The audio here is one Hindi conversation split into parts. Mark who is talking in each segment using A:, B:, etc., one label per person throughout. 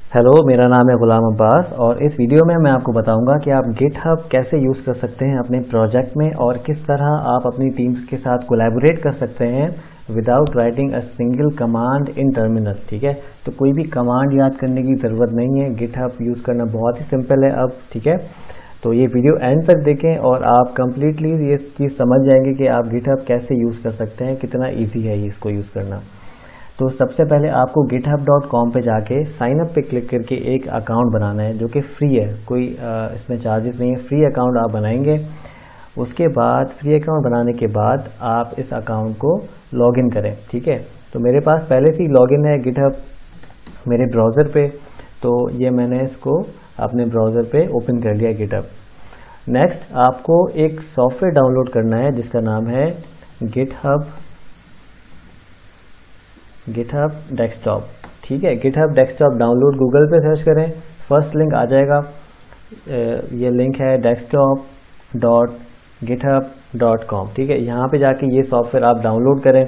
A: हेलो, मेरा नाम है गुलाम अब्बास और इस वीडियो में मैं आपको बताऊंगा कि आप गिटहब कैसे यूज़ कर सकते हैं अपने प्रोजेक्ट में और किस तरह आप अपनी टीम के साथ कोलैबोरेट कर सकते हैं without writing a single command in terminal. ठीक है, तो कोई भी कमांड याद करने की ज़रूरत नहीं है, गिटहब यूज़ करना बहुत ही सिंपल है अब। ठीक है, तो ये वीडियो एंड तक देखें और आप कम्प्लीटली ये चीज़ समझ जाएंगे कि आप गिटहब कैसे यूज़ कर सकते हैं, कितना ईजी है इसको यूज़ करना। तो सबसे पहले आपको github.com पे जाके साइन अप पे क्लिक करके एक अकाउंट बनाना है जो कि फ्री है, कोई इसमें चार्जेस नहीं है, फ्री अकाउंट आप बनाएंगे। उसके बाद फ्री अकाउंट बनाने के बाद आप इस अकाउंट को लॉगिन करें। ठीक है, तो मेरे पास पहले से ही लॉगिन है गिटहब मेरे ब्राउज़र पे, तो ये मैंने इसको अपने ब्राउज़र पे ओपन कर लिया गिटहब। नेक्स्ट आपको एक सॉफ्टवेयर डाउनलोड करना है जिसका नाम है गिटहब डेस्कटॉप। ठीक है, गिटहब डेस्कटॉप डाउनलोड गूगल पे सर्च करें, फर्स्ट लिंक आ जाएगा। ये लिंक है desktop.github.com। ठीक है, यहाँ पे जाके ये सॉफ्टवेयर आप डाउनलोड करें।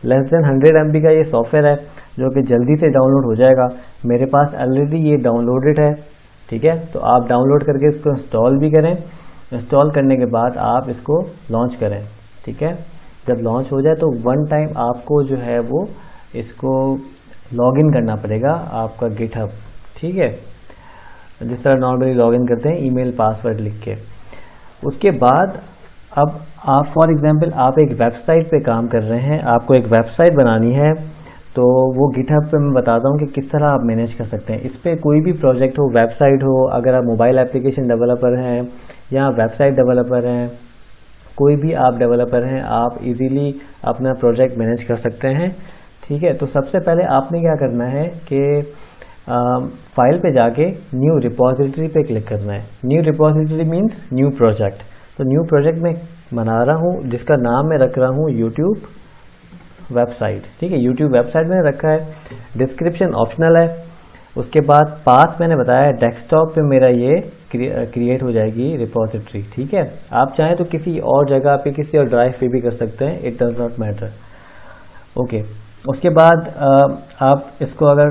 A: लेस देन 100 MB का ये सॉफ्टवेयर है जो कि जल्दी से डाउनलोड हो जाएगा। मेरे पास ऑलरेडी ये डाउनलोडेड है। ठीक है, तो आप डाउनलोड करके इसको इंस्टॉल भी करें। इंस्टॉल करने के बाद आप इसको लॉन्च करें। ठीक है, जब लॉन्च हो जाए तो वन टाइम आपको जो है वो इसको लॉगिन करना पड़ेगा आपका गिटहब। ठीक है, जिस तरह नॉर्मली लॉगिन करते हैं ईमेल पासवर्ड लिख के। उसके बाद अब आप फॉर एग्जांपल आप एक वेबसाइट पे काम कर रहे हैं, आपको एक वेबसाइट बनानी है, तो वो गिटहब पे मैं बताता हूँ कि किस तरह आप मैनेज कर सकते हैं। इस पर कोई भी प्रोजेक्ट हो, वेबसाइट हो, अगर आप मोबाइल एप्लीकेशन डेवलपर हैं या वेबसाइट डेवलपर हैं, कोई भी आप डेवलपर हैं, आप इजीली अपना प्रोजेक्ट मैनेज कर सकते हैं। ठीक है, तो सबसे पहले आपने क्या करना है कि फाइल पे जाके न्यू रिपोजिटरी पे क्लिक करना है। New repository means new project. तो न्यू प्रोजेक्ट में बना रहा हूँ जिसका नाम मैं रख रहा हूँ यूट्यूब वेबसाइट। ठीक है, यूट्यूब वेबसाइट मैंने रखा है, डिस्क्रिप्शन ऑप्शनल है। उसके बाद पाथ मैंने बताया डेस्कटॉप पे मेरा ये क्रिएट हो जाएगी रिपोजिटरी। ठीक है, आप चाहें तो किसी और जगह पे, किसी और ड्राइव पे भी कर सकते हैं, it does not matter. Okay, उसके बाद आप इसको अगर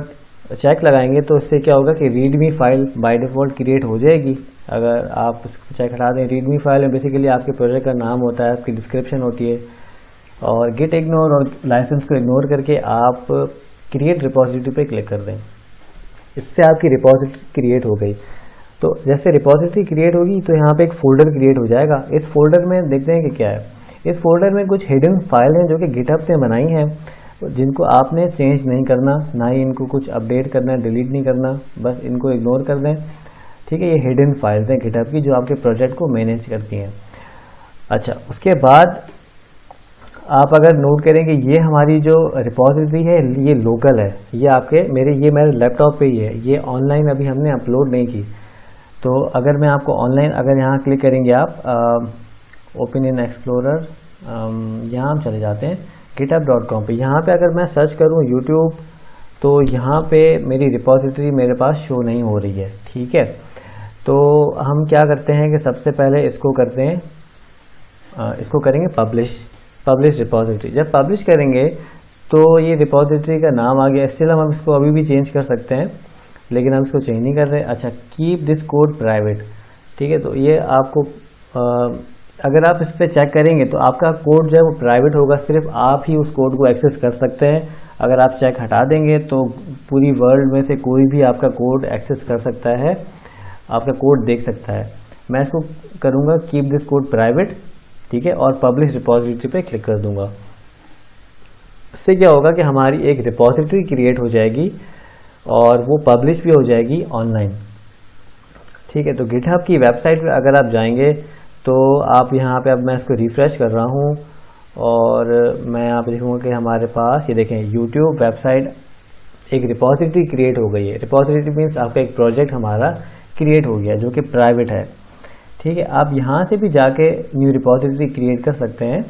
A: चेक लगाएंगे तो इससे क्या होगा कि readme file by default create हो जाएगी। अगर आप इसको चेक हटा दें, रीडमी फाइल में बेसिकली आपके प्रोजेक्ट का नाम होता है, आपकी डिस्क्रिप्शन होती है, और गिट इग्नोर और लाइसेंस को इग्नोर करके आप क्रिएट रिपोजिटरी पे क्लिक कर दें। इससे आपकी रिपोजिटरी क्रिएट हो गई। तो जैसे रिपोजिटरी क्रिएट होगी तो यहाँ पे एक फोल्डर क्रिएट हो जाएगा। इस फोल्डर में देखते हैं कि क्या है। इस फोल्डर में कुछ हिडन फाइल हैं जो कि गिटहब ने बनाई हैं, जिनको आपने चेंज नहीं करना, ना ही इनको कुछ अपडेट करना है, डिलीट नहीं करना, बस इनको इग्नोर कर दें। ठीक है, ये हिडन फाइल्स हैं गिटहब की जो आपके प्रोजेक्ट को मैनेज करती हैं। अच्छा, उसके बाद आप अगर नोट करें कि ये हमारी जो रिपोजिटरी है ये लोकल है, ये आपके मेरे लैपटॉप पे ही है, ये ऑनलाइन अभी हमने अपलोड नहीं की। तो अगर मैं आपको ऑनलाइन, अगर यहाँ क्लिक करेंगे आप ओपन इन एक्सप्लोरर, यहाँ हम चले जाते हैं github.com पे। यहाँ पे अगर मैं सर्च करूँ यूट्यूब तो यहाँ पे मेरी रिपोजिटरी मेरे पास शो नहीं हो रही है। ठीक है, तो हम क्या करते हैं कि सबसे पहले इसको करते हैं, इसको करेंगे पब्लिश रिपोजिटरी। जब पब्लिश करेंगे तो ये रिपोजिटरी का नाम आ गया। स्टिल हम इसको अभी भी चेंज कर सकते हैं, लेकिन हम इसको चेंज नहीं कर रहे। अच्छा, कीप दिस कोड प्राइवेट। ठीक है, तो ये आपको अगर आप इस पर चेक करेंगे तो आपका कोड जो है वो प्राइवेट होगा, सिर्फ आप ही उस कोड को एक्सेस कर सकते हैं। अगर आप चेक हटा देंगे तो पूरी वर्ल्ड में से कोई भी आपका कोड एक्सेस कर सकता है, आपका कोड देख सकता है। मैं इसको करूँगा कीप दिस कोड प्राइवेट। ठीक है, और पब्लिश रिपोजिटरी पे क्लिक कर दूंगा। इससे क्या होगा कि हमारी एक रिपोजिटरी क्रिएट हो जाएगी और वो पब्लिश भी हो जाएगी ऑनलाइन। ठीक है, तो गिटहब की वेबसाइट पर अगर आप जाएंगे तो आप यहाँ पे, अब मैं इसको रिफ्रेश कर रहा हूँ और मैं यहाँ पे देखूँगा कि हमारे पास ये देखें यूट्यूब वेबसाइट एक रिपोजिटरी क्रिएट हो गई है। रिपोजिटरी मीन्स आपका एक प्रोजेक्ट हमारा क्रिएट हो गया जो कि प्राइवेट है। ठीक है, आप यहाँ से भी जाके न्यू रिपोजिटरी क्रिएट कर सकते हैं।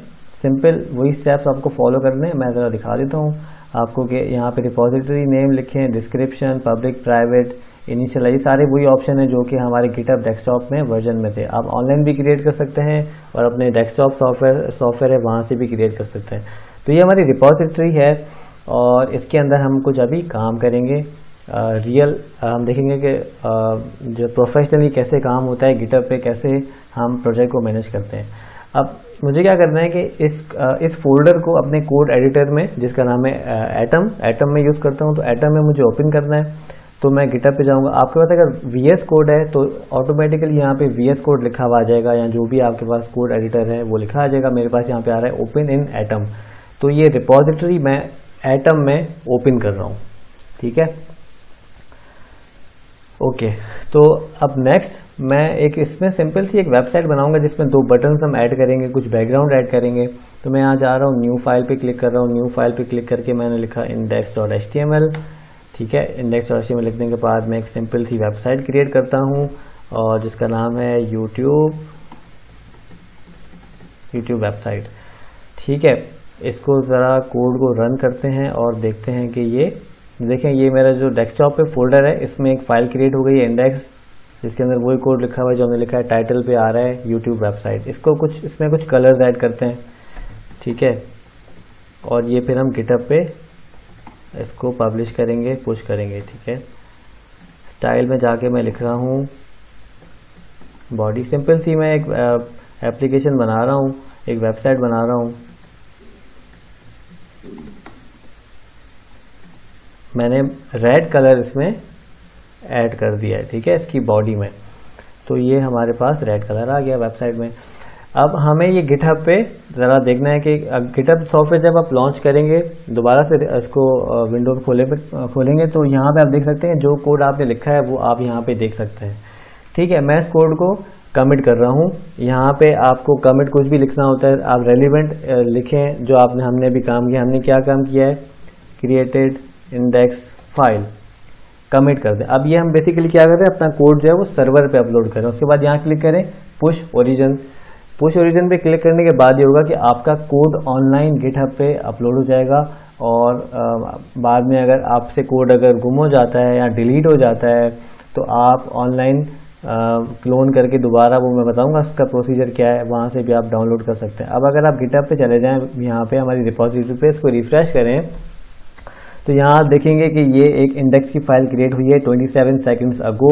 A: सिंपल वही स्टेप्स आपको फॉलो करने हैं। मैं ज़रा दिखा देता हूँ आपको कि यहाँ पे रिपोजिटरी नेम लिखें, डिस्क्रिप्शन, पब्लिक, प्राइवेट, इनिशियल, ये सारे वही ऑप्शन है जो कि हमारे गिटहब डेस्कटॉप में वर्जन में थे। आप ऑनलाइन भी क्रिएट कर सकते हैं और अपने डेस्कटॉप सॉफ्टवेयर है वहाँ से भी क्रिएट कर सकते हैं। तो ये हमारी रिपोजिटरी है और इसके अंदर हम कुछ अभी काम करेंगे। रियल हम देखेंगे कि जो प्रोफेशनली कैसे काम होता है गिटहब पे, कैसे हम प्रोजेक्ट को मैनेज करते हैं। अब मुझे क्या करना है कि इस फोल्डर को अपने कोड एडिटर में, जिसका नाम है एटम में यूज़ करता हूँ, तो एटम में मुझे ओपन करना है। तो मैं गिटहब पे जाऊंगा। आपके पास अगर VS कोड है तो ऑटोमेटिकली यहाँ पे VS कोड लिखा हुआ आ जाएगा, या जो भी आपके पास कोड एडिटर है वो लिखा आ जाएगा। मेरे पास यहाँ पे आ रहा है ओपन इन एटम, तो ये रिपोजिटरी मैं एटम में ओपन कर रहा हूँ, ठीक है। ओके, तो अब नेक्स्ट मैं एक इसमें सिंपल सी एक वेबसाइट बनाऊंगा जिसमें 2 बटन्स हम ऐड करेंगे, कुछ बैकग्राउंड ऐड करेंगे। तो मैं यहाँ जा रहा हूँ, न्यू फाइल पे क्लिक कर रहा हूँ। न्यू फाइल पे क्लिक करके मैंने लिखा index.html, ठीक है। index.html लिखने के बाद मैं एक सिंपल सी वेबसाइट क्रिएट करता हूँ और जिसका नाम है यूट्यूब वेबसाइट, ठीक है। इसको ज़रा कोड को रन करते हैं और देखते हैं कि ये देखें, ये मेरा जो डेस्कटॉप पे फोल्डर है इसमें एक फाइल क्रिएट हो गई है इंडेक्स, जिसके अंदर वही कोड लिखा हुआ है जो हमने लिखा है। टाइटल पे आ रहा है यूट्यूब वेबसाइट। इसमें कुछ कलर्स ऐड करते हैं, ठीक है। और ये फिर हम गिटहब पे इसको पब्लिश करेंगे, पुश करेंगे, ठीक है। स्टाइल में जाके मैं लिख रहा हूँ बॉडी, सिंपल सी मैं एक एप्लीकेशन बना रहा हूँ, एक वेबसाइट बना रहा हूँ। मैंने रेड कलर इसमें ऐड कर दिया है, ठीक है, इसकी बॉडी में। तो ये हमारे पास रेड कलर आ गया वेबसाइट में। अब हमें ये गिटहब पे ज़रा देखना है कि गिटहब सॉफ्टवेयर जब आप लॉन्च करेंगे, दोबारा से इसको विंडो खोलेंगे तो यहाँ पे आप देख सकते हैं जो कोड आपने लिखा है वो आप यहाँ पे देख सकते हैं, ठीक है। मैं इस कोड को कमिट कर रहा हूँ। यहाँ पे आपको कमिट कुछ भी लिखना होता है, आप रेलिवेंट लिखें जो हमने अभी काम किया। हमने क्या काम किया है, क्रिएटेड इंडेक्स फाइल, कमिट कर दें। अब ये हम बेसिकली क्या कर रहे हैं, अपना कोड जो है वो सर्वर पे अपलोड करें। उसके बाद यहाँ क्लिक करें पुश ओरिजिन पे क्लिक करने के बाद ये होगा कि आपका कोड ऑनलाइन गिटहब पे अपलोड हो जाएगा। और बाद में अगर आपसे कोड अगर गुम हो जाता है या डिलीट हो जाता है तो आप ऑनलाइन क्लोन करके दोबारा, वो मैं बताऊंगा उसका प्रोसीजर क्या है, वहाँ से भी आप डाउनलोड कर सकते हैं। अब अगर आप गिटहब पे चले जाएं, यहाँ पे हमारी रिपोजिटरी पे इसको रिफ्रेश करें तो यहाँ आप देखेंगे कि ये एक इंडेक्स की फाइल क्रिएट हुई है 27 सेकंड्स अगो,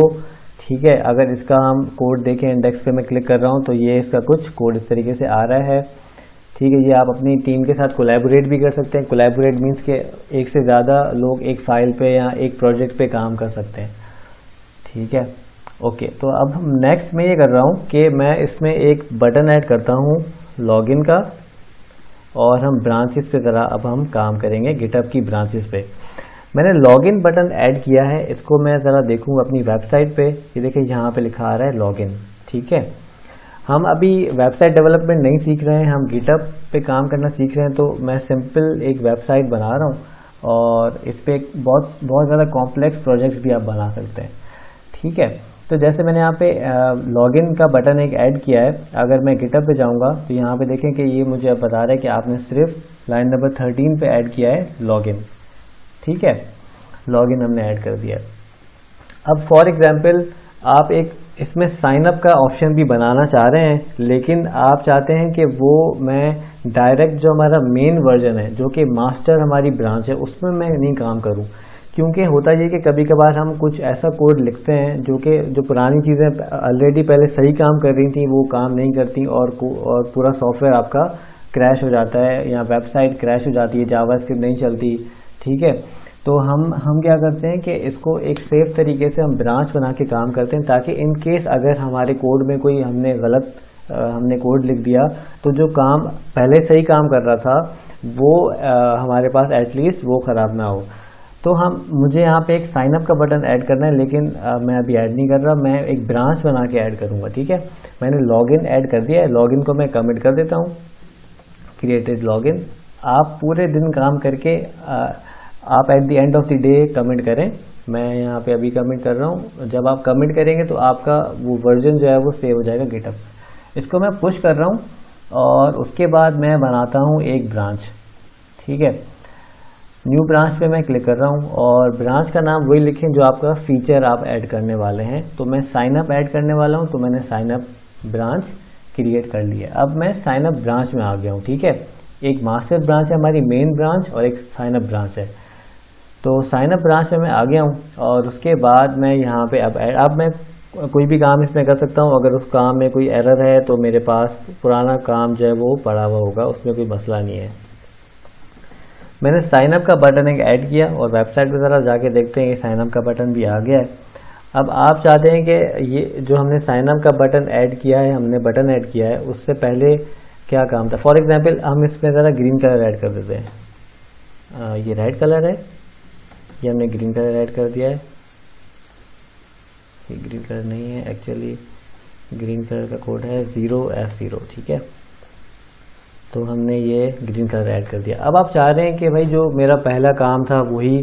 A: ठीक है। अगर इसका हम कोड देखें, इंडेक्स पे मैं क्लिक कर रहा हूँ तो ये इसका कुछ कोड इस तरीके से आ रहा है, ठीक है। ये आप अपनी टीम के साथ कोलैबोरेट भी कर सकते हैं। कोलैबोरेट मीन्स के एक से ज़्यादा लोग एक फाइल पे या एक प्रोजेक्ट पे काम कर सकते हैं, ठीक है। ओके, तो अब हम नेक्स्ट में ये कर रहा हूँ कि मैं इसमें एक बटन ऐड करता हूँ लॉगिन का, और हम ब्रांचेस पे ज़रा अब हम काम करेंगे गिटहब की ब्रांचेस पे। मैंने लॉगिन बटन ऐड किया है, इसको मैं ज़रा देखूँ अपनी वेबसाइट पे। ये देखिए यहाँ पे लिखा आ रहा है लॉगिन, ठीक है। हम अभी वेबसाइट डेवलपमेंट नहीं सीख रहे हैं, हम गिटहब पे काम करना सीख रहे हैं। तो मैं सिंपल एक वेबसाइट बना रहा हूँ और इस पर बहुत ज़्यादा कॉम्प्लेक्स प्रोजेक्ट्स भी आप बना सकते हैं, ठीक है। तो जैसे मैंने यहाँ पे लॉगिन का बटन एक ऐड किया है। अगर मैं गिटहब पे जाऊँगा तो यहाँ पे देखें कि ये मुझे अब बता रहा है कि आपने सिर्फ लाइन नंबर 13 पे ऐड किया है लॉगिन, ठीक है। लॉगिन हमने ऐड कर दिया। अब फॉर एग्जांपल आप एक इसमें साइन अप का ऑप्शन भी बनाना चाह रहे हैं, लेकिन आप चाहते हैं कि वो मैं डायरेक्ट जो हमारा मेन वर्जन है, जो कि मास्टर हमारी ब्रांच है, उसमें मैं नहीं काम करूं। क्योंकि होता ये कि कभी कभार हम कुछ ऐसा कोड लिखते हैं जो पुरानी चीज़ें ऑलरेडी पहले सही काम कर रही थी वो काम नहीं करती, और पूरा सॉफ्टवेयर आपका क्रैश हो जाता है या वेबसाइट क्रैश हो जाती है, जावास्क्रिप्ट नहीं चलती, ठीक है। तो हम क्या करते हैं कि इसको एक सेफ तरीके से हम ब्रांच बना के काम करते हैं, ताकि इन केस अगर हमारे कोड में कोई हमने कोड लिख दिया तो जो काम पहले सही काम कर रहा था वो हमारे पास एटलीस्ट वो ख़राब ना हो। तो मुझे यहाँ पे एक साइन अप का बटन ऐड करना है, लेकिन मैं अभी ऐड नहीं कर रहा, मैं एक ब्रांच बना के ऐड करूँगा, ठीक है। मैंने लॉगिन ऐड कर दिया है, लॉगिन को मैं कमिट कर देता हूँ, क्रिएटेड लॉगिन। आप पूरे दिन काम करके आप at the end of the day commit करें। मैं यहाँ पे अभी कमिट कर रहा हूँ। जब आप कमिट करेंगे तो आपका वो वर्जन जो है वो सेव हो जाएगा गिटहब। इसको मैं पुश कर रहा हूँ और उसके बाद मैं बनाता हूँ एक ब्रांच, ठीक है। न्यू ब्रांच पे मैं क्लिक कर रहा हूँ और ब्रांच का नाम वही लिखें जो आपका फीचर आप ऐड करने वाले हैं। तो मैं साइन अप ऐड करने वाला हूँ, तो मैंने साइन अप ब्रांच क्रिएट कर लिया। अब मैं साइन अप ब्रांच में आ गया हूँ, ठीक है। एक मास्टर ब्रांच है हमारी मेन ब्रांच और एक साइन अप ब्रांच है। तो साइन अप ब्रांच में मैं आ गया हूँ और उसके बाद मैं यहाँ पे अब मैं कोई भी काम इसमें कर सकता हूँ। अगर उस काम में कोई एरर है तो मेरे पास पुराना काम जो है वो पड़ा हुआ होगा, उसमें कोई मसला नहीं है। मैंने साइन अप का बटन एक ऐड किया और वेबसाइट पर ज़रा जाके देखते हैं कि साइन अप का बटन भी आ गया है। अब आप चाहते हैं कि ये जो हमने साइन अप का बटन ऐड किया है, हमने बटन ऐड किया है, उससे पहले क्या काम था। फॉर एग्जांपल हम इसमें ज़रा ग्रीन कलर ऐड कर देते हैं। ये रेड कलर है, ये हमने ग्रीन कलर ऐड कर दिया है। ये ग्रीन कलर नहीं है, एक्चुअली ग्रीन कलर का कोड है 0F0, ठीक है। तो हमने ये ग्रीन कलर ऐड कर दिया। अब आप चाह रहे हैं कि भाई जो मेरा पहला काम था वही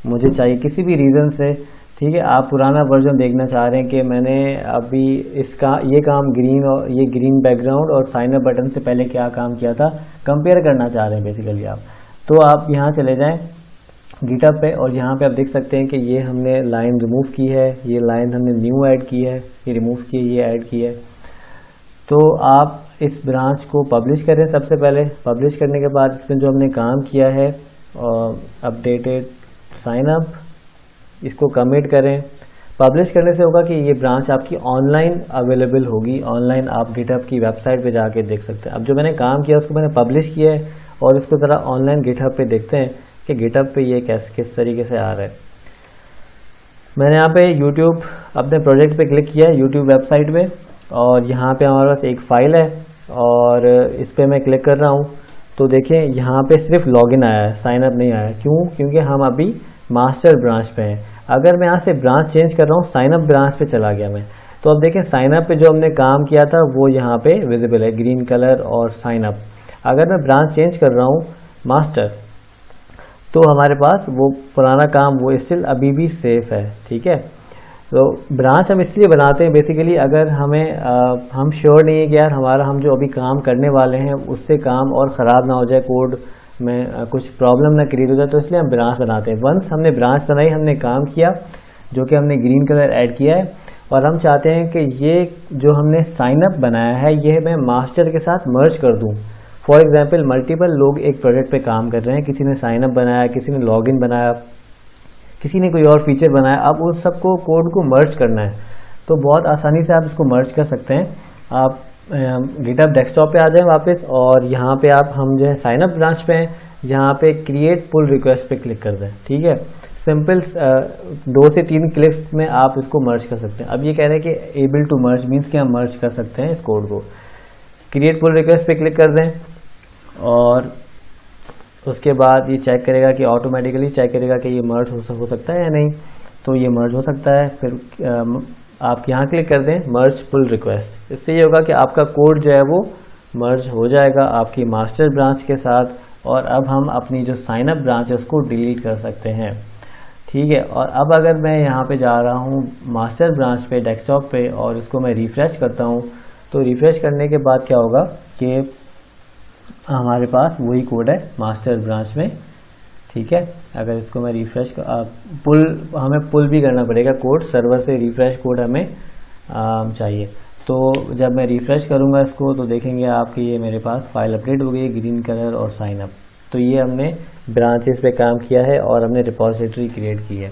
A: मुझे चाहिए किसी भी रीज़न से, ठीक है। आप पुराना वर्जन देखना चाह रहे हैं कि मैंने अभी इसका ये काम ग्रीन और ये ग्रीन बैकग्राउंड और साइन अप बटन से पहले क्या काम किया था कंपेयर करना चाह रहे हैं बेसिकली आप। तो आप यहाँ चले जाएं गिटहब पे और यहाँ पे आप देख सकते हैं कि ये हमने लाइन रिमूव की है, ये लाइन हमने न्यू ऐड की है, ये रिमूव की है, ये ऐड की है। तो आप इस ब्रांच को पब्लिश करें। सबसे पहले पब्लिश करने के बाद इसमें जो हमने काम किया है अपडेटेड साइन अप, इसको कमिट करें। पब्लिश करने से होगा कि ये ब्रांच आपकी ऑनलाइन अवेलेबल होगी, ऑनलाइन आप गिटहब की वेबसाइट पे जाके देख सकते हैं। अब जो मैंने काम किया उसको मैंने पब्लिश किया है और इसको ज़रा ऑनलाइन गिटहब पे देखते हैं कि गिटहब पे ये किस तरीके से आ रहा है। मैंने यहाँ पे यूट्यूब अपने प्रोजेक्ट पे क्लिक किया है, यूट्यूब वेबसाइट पे, और यहाँ पे हमारे पास एक फ़ाइल है और इस पर मैं क्लिक कर रहा हूँ। तो देखें यहाँ पे सिर्फ लॉगिन आया है, साइन अप नहीं आया। क्यों? क्योंकि हम अभी मास्टर ब्रांच पे हैं। अगर मैं यहाँ से ब्रांच चेंज कर रहा हूँ, साइन अप ब्रांच पे चला गया मैं, तो अब देखें साइन अप पे जो हमने काम किया था वो यहाँ पे विजिबल है, ग्रीन कलर और साइन अप। अगर मैं ब्रांच चेंज कर रहा हूँ मास्टर, तो हमारे पास वो पुराना काम वो स्टिल अभी भी सेफ है, ठीक है। तो ब्रांच हम इसलिए बनाते हैं बेसिकली, अगर हम श्योर नहीं है कि यार हम जो अभी काम करने वाले हैं उससे काम और ख़राब ना हो जाए, कोड में कुछ प्रॉब्लम ना क्रिएट हो जाए, तो इसलिए हम ब्रांच बनाते हैं। वंस हमने ब्रांच बनाई, हमने काम किया जो कि हमने ग्रीन कलर ऐड किया है, और हम चाहते हैं कि ये जो हमने साइन अप बनाया है ये मैं मास्टर के साथ मर्ज कर दूं। फॉर एग्जांपल मल्टीपल लोग एक प्रोजेक्ट पे काम कर रहे हैं, किसी ने साइन अप बनाया, किसी ने लॉगिन बनाया, किसी ने कोई और फीचर बनाया। अब उस सबको कोड को मर्ज करना है, तो बहुत आसानी से आप इसको मर्ज कर सकते हैं। आप गिटहब डेस्कटॉप पे आ जाएं वापस, और यहाँ पे हम जो है साइन अप ब्रांच पे हैं, यहाँ पे क्रिएट पुल रिक्वेस्ट पे क्लिक कर दें, ठीक है। सिंपल 2 से 3 क्लिक्स में आप इसको मर्ज कर सकते हैं। अब ये कह रहे हैं कि एबल टू मर्ज मीन्स कि हम मर्ज कर सकते हैं इस कोड को। क्रिएट पुल रिक्वेस्ट पे क्लिक कर दें और उसके बाद ये चेक करेगा कि ऑटोमेटिकली चेक करेगा कि ये मर्ज हो सकता है या नहीं। तो ये मर्ज हो सकता है। फिर आप यहाँ क्लिक कर दें मर्ज पुल रिक्वेस्ट। इससे ये होगा कि आपका कोड जो है वो मर्ज हो जाएगा आपकी मास्टर ब्रांच के साथ, और अब हम अपनी जो साइन अप ब्रांच है उसको डिलीट कर सकते हैं, ठीक है। और अब अगर मैं यहाँ पे जा रहा हूँ मास्टर ब्रांच पे डेस्कटॉप पे और इसको मैं रिफ्रेश करता हूँ, तो रिफ्रेश करने के बाद क्या होगा कि हमारे पास वही कोड है मास्टर ब्रांच में, ठीक है। अगर इसको मैं रिफ्रेश हमें पुल भी करना पड़ेगा कोड, सर्वर से रिफ्रेश कोड हमें चाहिए। तो जब मैं रिफ्रेश करूँगा इसको तो देखेंगे आप कि ये मेरे पास फाइल अपडेट हो गई, ग्रीन कलर और साइन अप। तो ये हमने ब्रांचेस पे काम किया है और हमने रिपोजिटरी क्रिएट की है।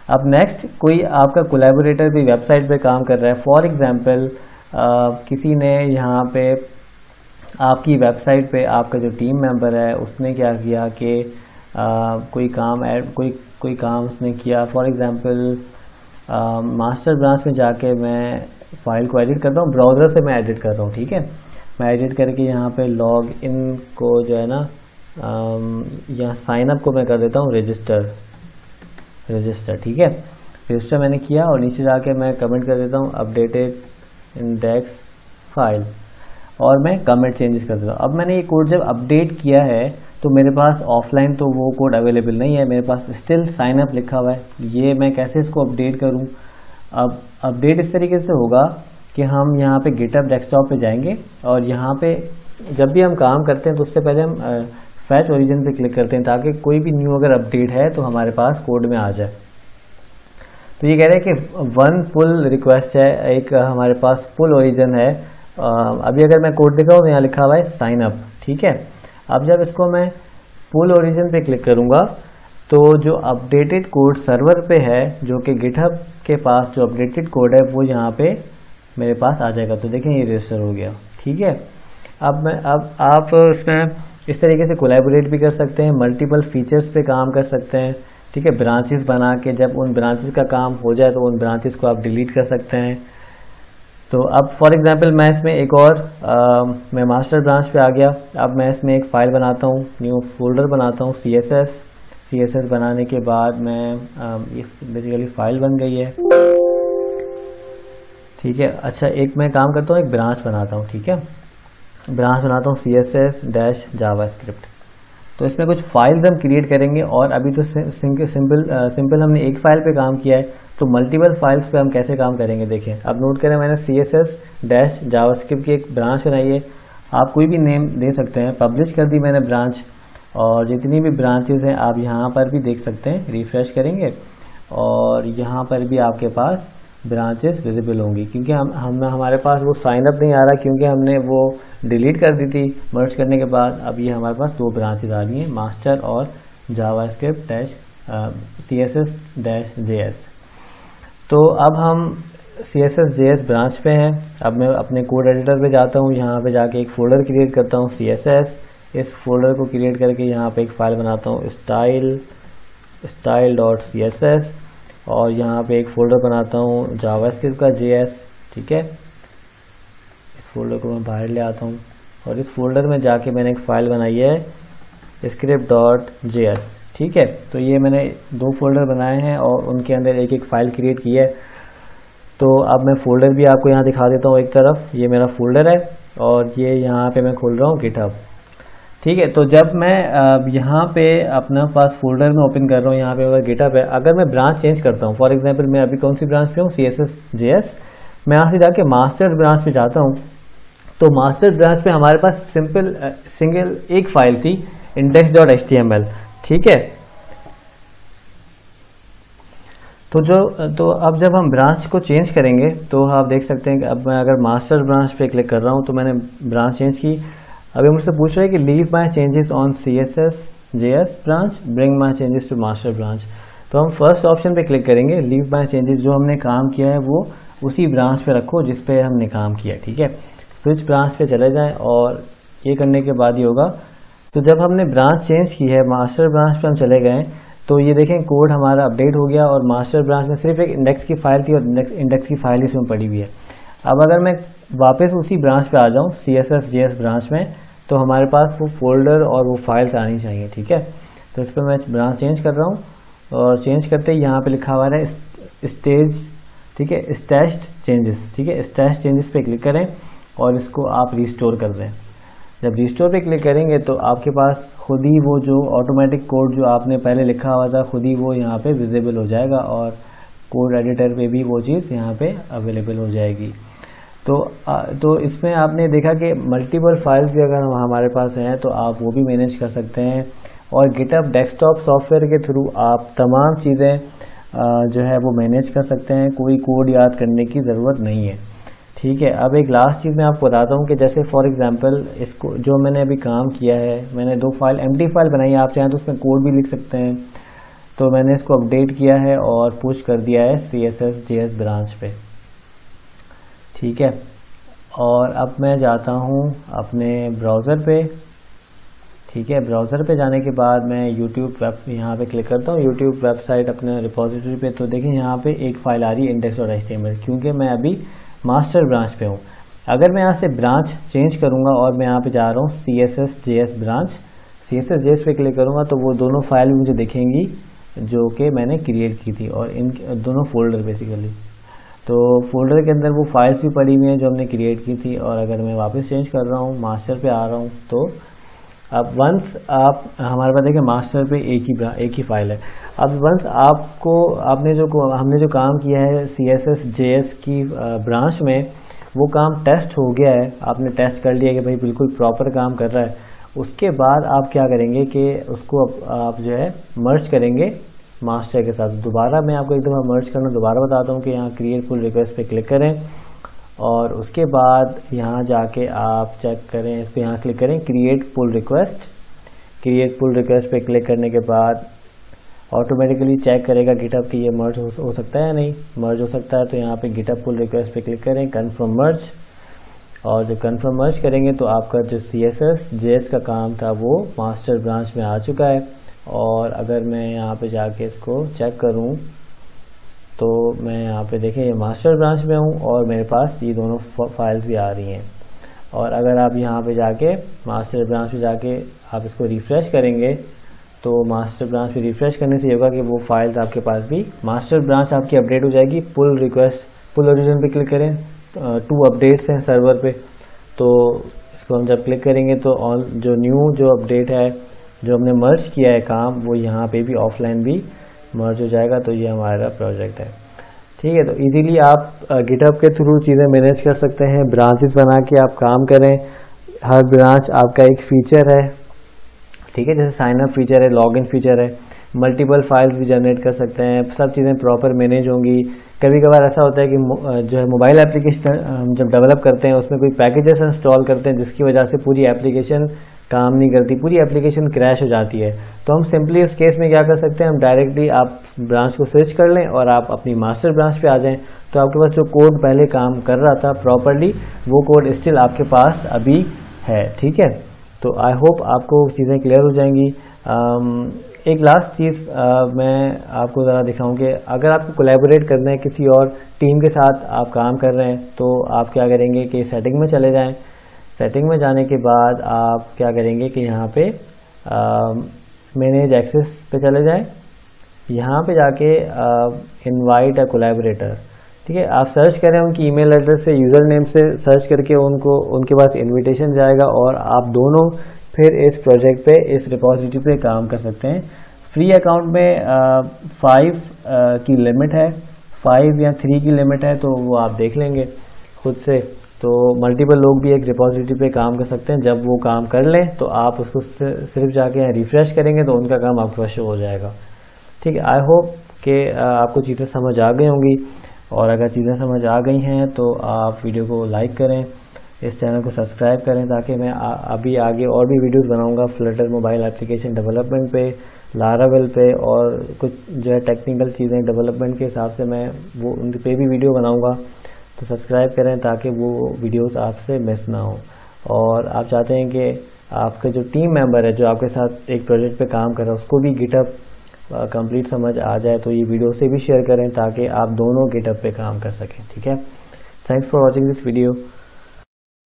A: अब नेक्स्ट, कोई आपका कोलैबोरेटर भी वेबसाइट पे काम कर रहा है। फॉर एग्जांपल किसी ने यहाँ पे आपकी वेबसाइट पे आपका जो टीम मेंबर है उसने क्या किया कि कोई काम उसने किया। फॉर एग्जांपल मास्टर ब्रांच में जाके मैं फाइल को एडिट करता हूँ, ब्राउज़र से मैं एडिट कर रहा हूँ, ठीक है। मैं एडिट करके यहाँ पे लॉग इन को जो है ना यहाँ साइन अप को मैं कर देता हूँ रजिस्टर, ठीक है। रजिस्टर मैंने किया और नीचे जाके मैं कमेंट कर देता हूँ अपडेटेड इंडेक्स फाइल, और मैं कमेंट चेंजेस कर देता हूँ। अब मैंने ये कोड जब अपडेट किया है तो मेरे पास ऑफलाइन तो वो कोड अवेलेबल नहीं है, मेरे पास स्टिल साइन अप लिखा हुआ है। ये मैं कैसे इसको अपडेट करूँ? अब अपडेट इस तरीके से होगा कि हम यहाँ पे गिटहब डेस्कटॉप पे जाएंगे और यहाँ पे जब भी हम काम करते हैं तो उससे पहले हम फैच ओरिजिन पे क्लिक करते हैं ताकि कोई भी न्यू अगर अपडेट है तो हमारे पास कोड में आ जाए। तो ये कह रहे हैं कि 1 पुल रिक्वेस्ट है, एक हमारे पास पुल ओरिजिन है। अभी अगर मैं कोड दिखाऊँ तो यहाँ लिखा हुआ है साइन अप, ठीक है। अब जब इसको मैं पुल ओरिजिन पे क्लिक करूँगा तो जो अपडेटेड कोड सर्वर पे है, जो कि गिटहब के पास जो अपडेटेड कोड है वो यहाँ पे मेरे पास आ जाएगा। तो देखें ये रजिस्टर हो गया, ठीक है। अब आप इसमें इस तरीके से कोलैबोरेट भी कर सकते हैं, मल्टीपल फीचर्स पे काम कर सकते हैं, ठीक है। ब्रांचेस बना के जब उन ब्रांचेस का काम हो जाए तो उन ब्रांचेस को आप डिलीट कर सकते हैं। तो अब फॉर एग्जांपल मैं इसमें एक और मैं मास्टर ब्रांच पे आ गया। अब मैं इसमें एक फ़ाइल बनाता हूँ, न्यू फोल्डर बनाता हूँ CSS बनाने के बाद मैं ये बेसिकली फ़ाइल बन गई है, ठीक है। अच्छा, एक मैं काम करता हूँ, एक ब्रांच बनाता हूँ, ठीक है। ब्रांच बनाता हूँ CSS-JavaScript। तो इसमें कुछ फाइल्स हम क्रिएट करेंगे, और अभी तो सिंपल हमने एक फाइल पे काम किया है, तो मल्टीपल फाइल्स पे हम कैसे काम करेंगे देखें। अब नोट करें, मैंने CSS-JavaScript की एक ब्रांच बनाई है। आप कोई भी नेम दे सकते हैं। पब्लिश कर दी मैंने ब्रांच, और जितनी भी ब्रांचेस हैं आप यहाँ पर भी देख सकते हैं। रिफ्रेश करेंगे और यहाँ पर भी आपके पास ब्रांचेस विजिबल होंगी, क्योंकि हमारे पास वो साइन अप नहीं आ रहा, क्योंकि हमने वो डिलीट कर दी थी मर्ज करने के बाद। अब ये हमारे पास दो ब्रांचेस आ रही हैं, मास्टर और CSS-JS। तो अब हम CSS-JS ब्रांच पे हैं। अब मैं अपने कोड एडिटर पे जाता हूँ, यहाँ पे जाके एक फ़ोल्डर क्रिएट करता हूँ CSS। इस फोल्डर को क्रिएट करके यहाँ पे एक फ़ाइल बनाता हूँ style.css, और यहाँ पे एक फ़ोल्डर बनाता हूँ जावास्क्रिप्ट का JS, ठीक है। इस फोल्डर को मैं बाहर ले आता हूँ, और इस फोल्डर में जाके मैंने एक फ़ाइल बनाई है script.js, ठीक है। तो ये मैंने दो फोल्डर बनाए हैं और उनके अंदर एक एक फ़ाइल क्रिएट की है। तो अब मैं फ़ोल्डर भी आपको यहाँ दिखा देता हूँ। एक तरफ ये मेरा फ़ोल्डर है, और ये यहाँ पे मैं खोल रहा हूँ गिटहब, ठीक है। तो जब मैं यहाँ पे अपना पास फोल्डर में ओपन कर रहा हूँ, यहाँ पे मेरा गिटहब है। अगर मैं ब्रांच चेंज करता हूँ, फॉर एग्जांपल मैं अभी कौन सी ब्रांच पे हूँ, CSS-JS, मैं यहाँ से जाके मास्टर ब्रांच पे जाता हूँ। तो मास्टर ब्रांच पे हमारे पास सिंगल एक फाइल थी index.html, ठीक है। तो अब जब हम ब्रांच को चेंज करेंगे तो आप देख सकते हैं कि अब मैं अगर मास्टर ब्रांच पे क्लिक कर रहा हूँ, तो मैंने ब्रांच चेंज की। अभी मुझसे पूछ रहा है कि leave my changes on CSS-JS branch, bring my changes to master branch. तो हम फर्स्ट ऑप्शन पे क्लिक करेंगे, लीव माई चेंजेस, जो हमने काम किया है वो उसी ब्रांच पे रखो जिस पे हमने काम किया, ठीक है। स्विच ब्रांच पे चले जाएं, और ये करने के बाद ही होगा। तो जब हमने ब्रांच चेंज की है, मास्टर ब्रांच पे हम चले गए, तो ये देखें कोड हमारा अपडेट हो गया, और मास्टर ब्रांच में सिर्फ एक इंडेक्स की फाइल थी, और इंडेक्स की फाइल इसमें पड़ी हुई है। अब अगर मैं वापस उसी ब्रांच पे आ जाऊं, CSS-JS ब्रांच में, तो हमारे पास वो फोल्डर और वो फाइल्स आनी चाहिए, ठीक है। तो इस पर मैं ब्रांच चेंज कर रहा हूँ, और चेंज करते ही यहाँ पे लिखा हुआ है स्टेज, ठीक है, स्टैश्ड चेंजेस, ठीक है। स्टैश्ड चेंजेस पे क्लिक करें और इसको आप रिस्टोर कर दें। जब रिस्टोर पे क्लिक करेंगे तो आपके पास खुद ही वो जो ऑटोमेटिक कोड जो आपने पहले लिखा हुआ था, खुद ही वो यहाँ पे विजिबल हो जाएगा, और कोड एडिटर पे भी वो चीज़ यहाँ पे अवेलेबल हो जाएगी। तो इसमें आपने देखा कि मल्टीपल फाइल्स भी अगर हमारे पास हैं तो आप वो भी मैनेज कर सकते हैं, और गिटहब डेस्कटॉप सॉफ्टवेयर के थ्रू आप तमाम चीज़ें जो है वो मैनेज कर सकते हैं। कोई कोड याद करने की ज़रूरत नहीं है, ठीक है। अब एक लास्ट चीज़ मैं आपको बताता हूँ कि जैसे फॉर एग्जांपल इसको जो मैंने अभी काम किया है, मैंने दो फाइल एम्प्टी फाइल बनाई है, आप चाहें तो उसमें कोड भी लिख सकते हैं। तो मैंने इसको अपडेट किया है और पुश कर दिया है CSS-JS ब्रांच पे, ठीक है। और अब मैं जाता हूँ अपने ब्राउज़र पे, ठीक है। ब्राउज़र पे जाने के बाद मैं यूट्यूब वेब यहाँ पे क्लिक करता हूँ, यूट्यूब वेबसाइट अपने रिपोजिटरी पे। तो देखिए यहाँ पे एक फ़ाइल आ रही है index.html, क्योंकि मैं अभी मास्टर ब्रांच पे हूँ। अगर मैं यहाँ से ब्रांच चेंज करूँगा और मैं यहाँ पे जा रहा हूँ CSS-JS ब्रांच, CSS-JS पे क्लिक करूँगा तो वो दोनों फाइल मुझे दिखेंगी जो कि मैंने क्रिएट की थी, और इन दोनों फोल्डर बेसिकली। तो फोल्डर के अंदर वो फाइल्स भी पड़ी हुई हैं जो हमने क्रिएट की थी। और अगर मैं वापस चेंज कर रहा हूँ, मास्टर पे आ रहा हूँ, तो अब वंस आप हमारे पास देखिए मास्टर पे एक ही फाइल है। अब वंस हमने जो काम किया है CSS-JS की ब्रांच में, वो काम टेस्ट हो गया है, आपने टेस्ट कर लिया कि भाई बिल्कुल प्रॉपर काम कर रहा है। उसके बाद आप क्या करेंगे कि उसको आप जो है मर्ज करेंगे मास्टर के साथ। दोबारा मैं आपको एक दफ़ा मर्ज करना दोबारा बताता हूँ कि यहाँ क्रिएट पुल रिक्वेस्ट पे क्लिक करें, और उसके बाद यहाँ जाके आप चेक करें, इस पर यहाँ क्लिक करें create pull request. Create pull request पे क्लिक करने के बाद ऑटोमेटिकली चेक करेगा गिटहब कि ये मर्ज हो सकता है या नहीं। मर्ज हो सकता है तो यहाँ पे गिटहब पुल रिक्वेस्ट पे क्लिक करें, कन्फर्म मर्ज, और जब कन्फर्म मर्ज करेंगे तो आपका जो CSS.js का काम था वो मास्टर ब्रांच में आ चुका है। और अगर मैं यहाँ पे जाके इसको चेक करूँ तो मैं यहाँ पे देखें ये मास्टर ब्रांच में हूँ और मेरे पास ये दोनों फाइल्स भी आ रही हैं। और अगर आप यहाँ पे जाके मास्टर ब्रांच में जाके आप इसको रिफ़्रेश करेंगे तो मास्टर ब्रांच में रिफ़्रेश करने से ये होगा कि वो फाइल्स आपके पास भी मास्टर ब्रांच आपकी अपडेट हो जाएगी। पुल रिक्वेस्ट पुल ओरिजिन पे क्लिक करें, 2 अपडेट्स हैं सर्वर पे, तो इसको हम जब क्लिक करेंगे तो ऑन जो न्यू जो अपडेट है जो हमने मर्ज किया है काम वो यहाँ पे भी ऑफलाइन भी मर्ज हो जाएगा। तो ये हमारा प्रोजेक्ट है, ठीक है। तो इजीली आप गिटहब के थ्रू चीज़ें मैनेज कर सकते हैं, ब्रांचेस बना के आप काम करें। हर ब्रांच आपका एक फीचर है, ठीक है, जैसे साइन अप फीचर है, लॉगिन फीचर है, मल्टीपल फाइल्स भी जनरेट कर सकते हैं, सब चीज़ें प्रॉपर मैनेज होंगी। कभी कभार ऐसा होता है कि जो है मोबाइल एप्लीकेशन हम जब डेवलप करते हैं उसमें कोई पैकेजेस इंस्टॉल करते हैं जिसकी वजह से पूरी एप्लीकेशन काम नहीं करती, पूरी एप्लीकेशन क्रैश हो जाती है। तो हम सिंपली उस केस में क्या कर सकते हैं, हम डायरेक्टली आप ब्रांच को स्विच कर लें और आप अपनी मास्टर ब्रांच पे आ जाएं। तो आपके पास जो कोड पहले काम कर रहा था प्रॉपरली वो कोड स्टिल आपके पास अभी है, ठीक है। तो आई होप आपको चीज़ें क्लियर हो जाएंगी। एक लास्ट चीज़ मैं आपको ज़रा दिखाऊं कि अगर आपको कोलैबोरेट करना है किसी और टीम के साथ, आप काम कर रहे हैं, तो आप क्या करेंगे कि सेटिंग में चले जाएं। सेटिंग में जाने के बाद आप क्या करेंगे कि यहाँ पे मैनेज एक्सेस पे चले जाएं। यहाँ पे जाके इनवाइट अ कोलैबोरेटर, ठीक है, आप सर्च करें उनकी ईमेल एड्रेस से, यूज़र नेम से सर्च करके उनके पास इनविटेशन जाएगा और आप दोनों फिर इस प्रोजेक्ट पे, इस रिपोजिटरी पे काम कर सकते हैं। फ्री अकाउंट में 5 की लिमिट है, 5 या 3 की लिमिट है, तो वो आप देख लेंगे खुद से। तो मल्टीपल लोग भी एक रिपोजिटरी पे काम कर सकते हैं। जब वो काम कर लें तो आप उसको सिर्फ जाके यहाँ रिफ़्रेश करेंगे तो उनका काम आपके पास शो हो जाएगा, ठीक है। आई होप कि आपको चीज़ें समझ आ गई होंगी, और अगर चीज़ें समझ आ गई हैं तो आप वीडियो को लाइक करें, इस चैनल को सब्सक्राइब करें ताकि मैं अभी आगे और भी वीडियोस बनाऊंगा फ्लटर मोबाइल एप्लीकेशन डेवलपमेंट पे, लारावेल पे, और कुछ जो है टेक्निकल चीज़ें डेवलपमेंट के हिसाब से मैं वो उन पे भी वीडियो बनाऊंगा। तो सब्सक्राइब करें ताकि वो वीडियोस आपसे मिस ना हो। और आप चाहते हैं कि आपके जो टीम मेंबर है जो आपके साथ एक प्रोजेक्ट पे काम कर रहा है उसको भी गिटहब कंप्लीट समझ आ जाए, तो ये वीडियो से भी शेयर करें ताकि आप दोनों गिटहब पे काम कर सकें, ठीक है। Thanks for watching this video.